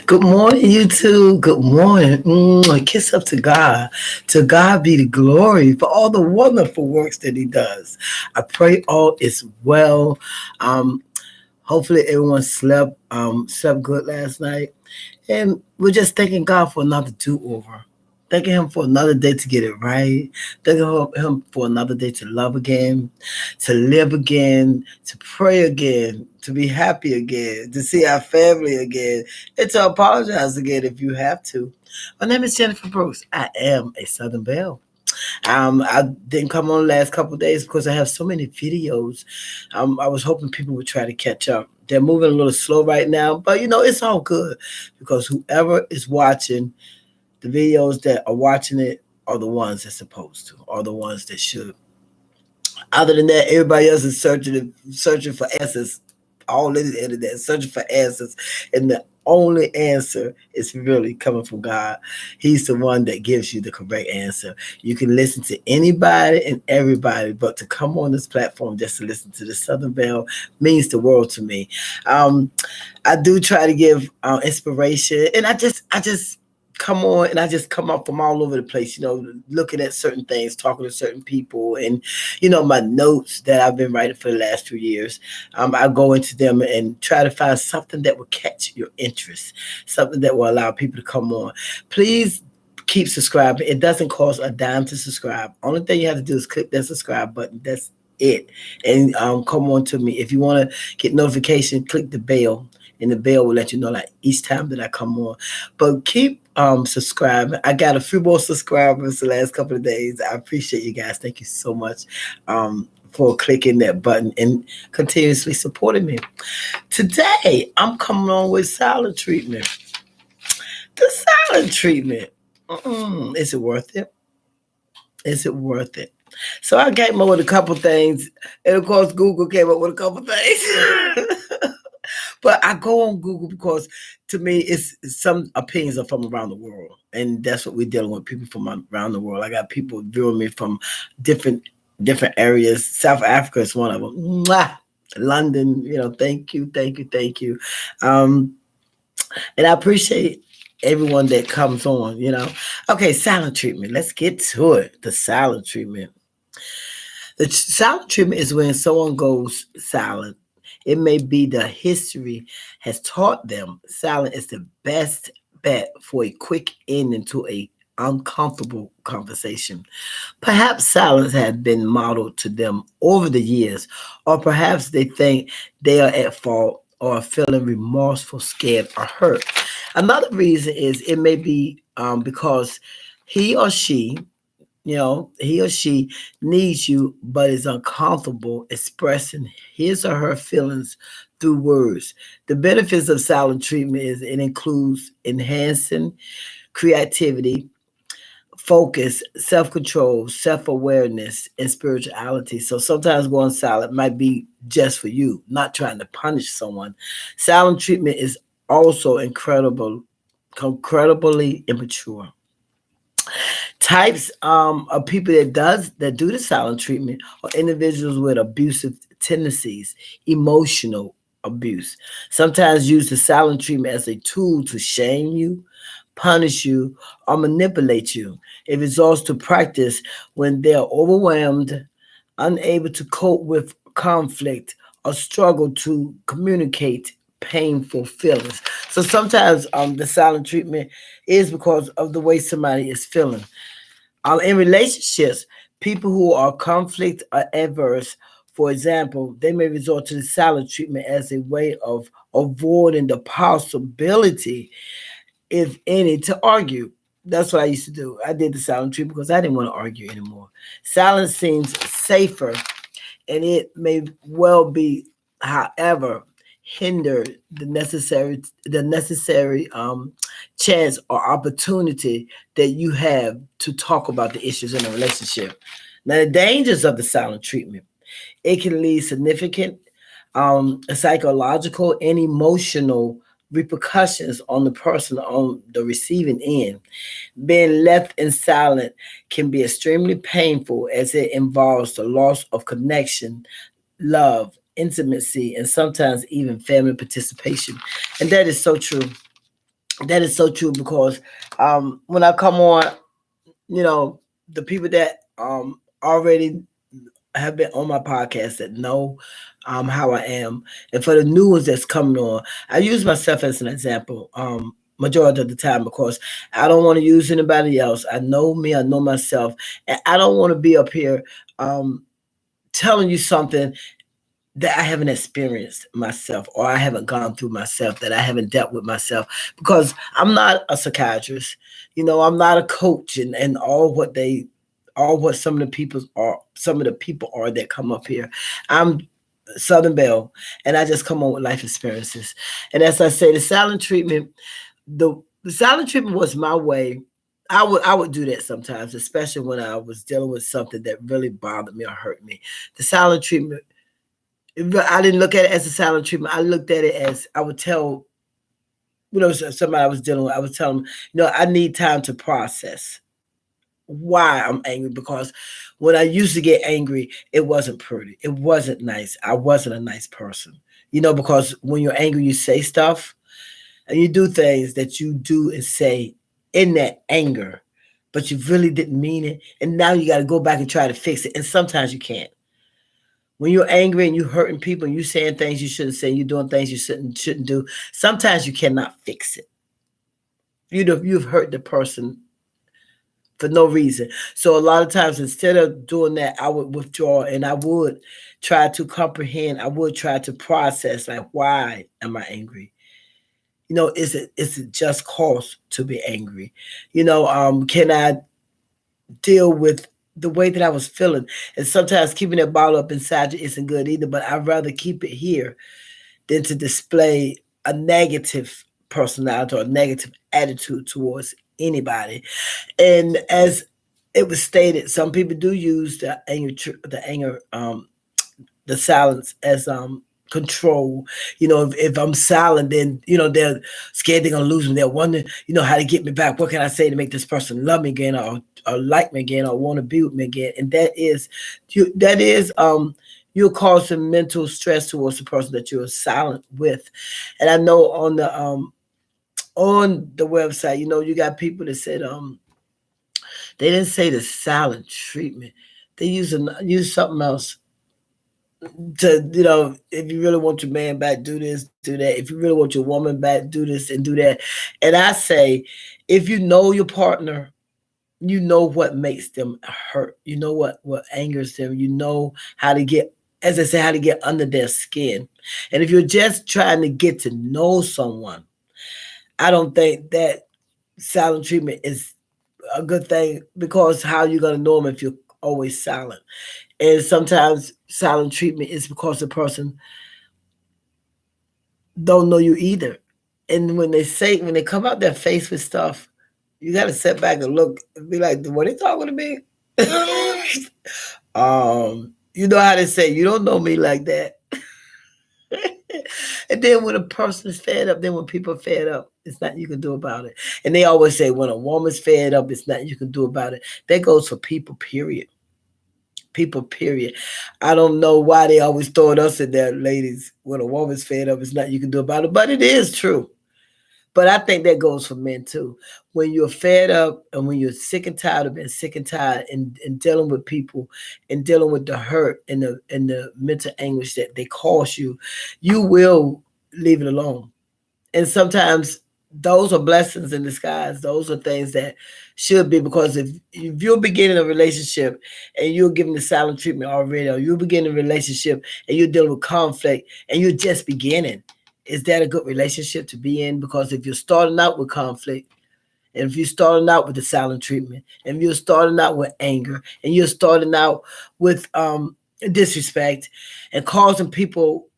Good morning, you two. Good morning. Kiss up to God. To God be the glory for all the wonderful works that He does. I pray all is well. Um, Hopefully everyone slept good last night. And we're just thanking God for another do-over. Thanking Him for another day to get it right. Thanking Him for another day to love again, to live again, to pray again, to be happy again, to see our family again, and to apologize again if you have to. My name is Jennifer Brooks. I am a Southern Belle. I didn't come on the last couple of days because I have so many videos. I was hoping people would try to catch up. They're moving a little slow right now, but it's all good because whoever is watching the videos that are watching it are the ones that's supposed to, are the ones that should. Other than that, everybody else is searching for answers all over the internet, searching for answers, and the only answer is really coming from God. He's the one that gives you the correct answer. You can listen to anybody and everybody, but to come on this platform just to listen to the Southern Belle means the world to me. Um, I do try to give inspiration, and I just come on and I just come up from all over the place, looking at certain things, talking to certain people, and my notes that I've been writing for the last 2 years. I go into them and try to find something that will catch your interest, something that will allow people to come on. Please keep subscribing. It doesn't cost a dime to subscribe. Only thing you have to do is click that subscribe button. That's it. And come on to me. If you want to get notification, click the bell, and the bell will let you know like each time that I come on. But keep subscribing. I got a few more subscribers the last couple of days. I appreciate you guys. Thank you so much for clicking that button and continuously supporting me. Today, I'm coming on with silent treatment. The silent treatment. Is it worth it? Is it worth it? So I came up with a couple things, and of course Google came up with a couple things. But I go on Google because to me, it's some opinions are from around the world, and that's what we're dealing with. People from around the world. I got people viewing me from different different areas. South Africa is one of them. Mwah! London, thank you, thank you, thank you. Um, and I appreciate everyone that comes on. Okay, silent treatment. Let's get to it. The silent treatment. The silent treatment is when someone goes silent. It may be the history has taught them silent is the best bet for a quick ending to a uncomfortable conversation. Perhaps silence has been modeled to them over the years, or perhaps they think they are at fault or are feeling remorseful, scared, or hurt. Another reason is it may be because he or she he or she needs you, but is uncomfortable expressing his or her feelings through words. The benefits of silent treatment is it includes enhancing creativity, focus, self-control, self-awareness, and spirituality. So sometimes going silent might be just for you, not trying to punish someone. Silent treatment is also incredibly immature. Types of people that do the silent treatment are individuals with abusive tendencies, emotional abuse. Sometimes use the silent treatment as a tool to shame you, punish you, or manipulate you. It results to practice when they are overwhelmed, unable to cope with conflict, or struggle to communicate painful feelings. So sometimes the silent treatment is because of the way somebody is feeling. In relationships, people who are conflict or adverse, for example, they may resort to the silent treatment as a way of avoiding the possibility, if any, to argue. That's what I used to do. I did the silent treatment because I didn't want to argue anymore. Silence seems safer, and it may well be, however, hinder the necessary chance or opportunity that you have to talk about the issues in a relationship. Now, the dangers of the silent treatment, it can lead significant psychological and emotional repercussions on the person on the receiving end. Being left in silent can be extremely painful as it involves the loss of connection, love, intimacy, and sometimes even family participation. And that is so true. That is so true because when I come on, you know, the people that already have been on my podcast that know how I am, and for the new ones that's coming on, I use myself as an example. Majority of the time because I don't want to use anybody else. I know me, I know myself, and I don't want to be up here um, telling you something that I haven't experienced myself or I haven't gone through myself, that I haven't dealt with myself, because I'm not a psychiatrist. I'm not a coach and all what some of the people are that come up here. I'm Southern Belle, and I just come on with life experiences. And as I say, the silent treatment was my way. I would do that sometimes, especially when I was dealing with something that really bothered me or hurt me. The silent treatment, I didn't look at it as a silent treatment. I looked at it as I would tell, somebody I was dealing with, I would tell them, I need time to process why I'm angry, because when I used to get angry, it wasn't pretty. It wasn't nice. I wasn't a nice person. Because when you're angry, you say stuff and you do things that you do and say in that anger, but you really didn't mean it. And now you got to go back and try to fix it. And sometimes you can't. When you're angry and you're hurting people and you're saying things you shouldn't say, you're doing things you shouldn't do, sometimes you cannot fix it. You've hurt the person for no reason. So a lot of times, instead of doing that, I would withdraw and I would try to comprehend. I would try to process, like, why am I angry? Is it just cause to be angry? Can I deal with the way that I was feeling? And sometimes keeping that bottle up inside you isn't good either, but I'd rather keep it here than to display a negative personality or a negative attitude towards anybody. And as it was stated, some people do use the silence as control. If I'm silent, then they're scared they're gonna lose me. They're wondering, how to get me back. What can I say to make this person love me again, or like me again, or want to be with me again? And you're causing mental stress towards the person that you're silent with. And I know on the website, you got people that said they didn't say the silent treatment. They use something else to, if you really want your man back, do this, do that. If you really want your woman back, do this and do that. And I say, if you know your partner, you know what makes them hurt. You know what angers them. You know how to get, as I say, how to get under their skin. And if you're just trying to get to know someone, I don't think that silent treatment is a good thing, because how you gonna know them if you're always silent? And sometimes silent treatment is because the person don't know you either. And when they come out their face with stuff, you gotta sit back and look and be like, "What they talking to me?" You know how they say, "You don't know me like that." And then when a person is fed up, then when people are fed up, it's nothing you can do about it. And they always say, when a woman's fed up, it's nothing you can do about it. That goes for people, period. People, period. I don't know why they always throwing us in there, ladies. When a woman's fed up, it's nothing you can do about it. But it is true. But I think that goes for men too. When you're fed up and when you're sick and tired of being sick and tired and dealing with people and dealing with the hurt and the mental anguish that they cause you, you will leave it alone. And sometimes those are blessings in disguise. Those are things that should be, because if you're beginning a relationship and you're giving the silent treatment already, or you're beginning a relationship and you're dealing with conflict and you're just beginning, is that a good relationship to be in? Because if you're starting out with conflict, and if you're starting out with the silent treatment, and you're starting out with anger, and you're starting out with disrespect and causing people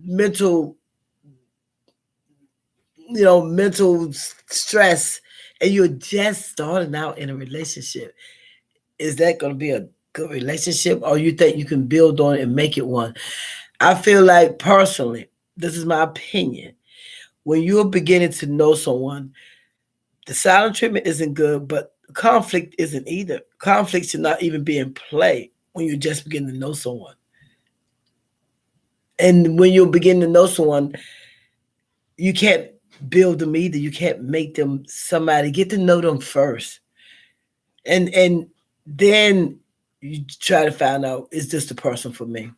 mental mental stress, and you're just starting out in a relationship, is that going to be a good relationship, or you think you can build on it and make it one? I feel like, personally, this is my opinion, when you're beginning to know someone, the silent treatment isn't good, but conflict isn't either. Conflict should not even be in play when you're just beginning to know someone. And when you begin to know someone, you can't build them either. You can't make them somebody. Get to know them first, and then you try to find out, is this the person for me?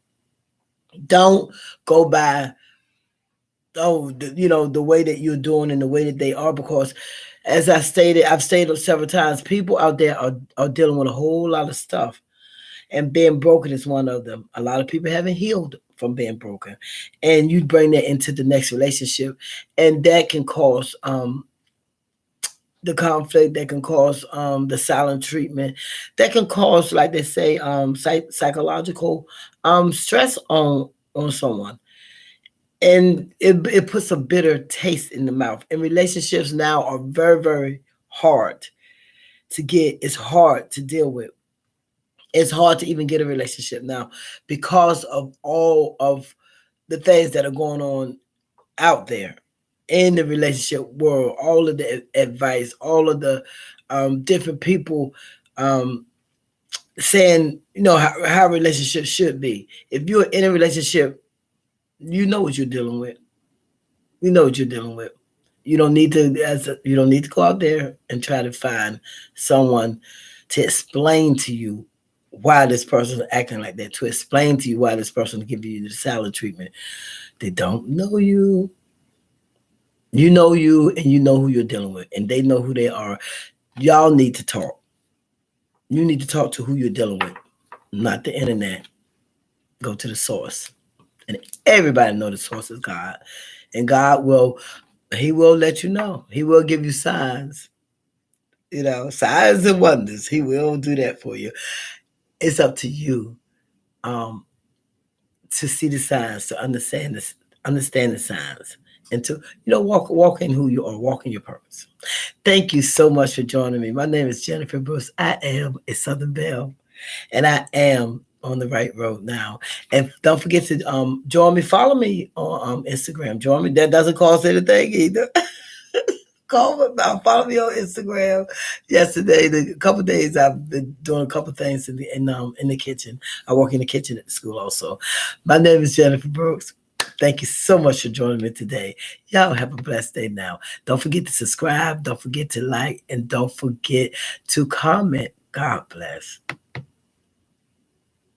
Don't go by, the way that you're doing and the way that they are, because as I've stated several times, people out there are dealing with a whole lot of stuff, and being broken is one of them. A lot of people haven't healed from being broken, and you bring that into the next relationship, and that can cause the conflict, that can cause the silent treatment, that can cause, like they say, psychological stress on someone, and it puts a bitter taste in the mouth. And relationships now are very, very hard to get. It's hard to deal with. It's hard to even get a relationship now because of all of the things that are going on out there in the relationship world, all of the advice, all of the different people um, saying, how relationships should be. If you're in a relationship, you know what you're dealing with. You know what you're dealing with. You don't need to go out there and try to find someone to explain to you why this person is acting like that, to explain to you why this person is giving you the silent treatment. They don't know you. You know you, and you know who you're dealing with, and they know who they are. Y'all need to talk. You need to talk to who you're dealing with, not the internet. Go to the source. And everybody know the source is God. And God will, He will let you know. He will give you signs, signs and wonders. He will do that for you. It's up to you um, to see the signs, to understand the signs, and to walk in who you are, walk in your purpose. Thank you so much for joining me. My name is Jennifer Brooks. I am a Southern Belle, and I am on the right road now. And don't forget to join me, follow me on Instagram. Join me. That doesn't cost anything either. Follow me on Instagram. Yesterday, a couple of days, I've been doing a couple of things in the kitchen. I work in the kitchen at the school also. My name is Jennifer Brooks. Thank you so much for joining me today. Y'all have a blessed day now. Don't forget to subscribe. Don't forget to like, and don't forget to comment. God bless.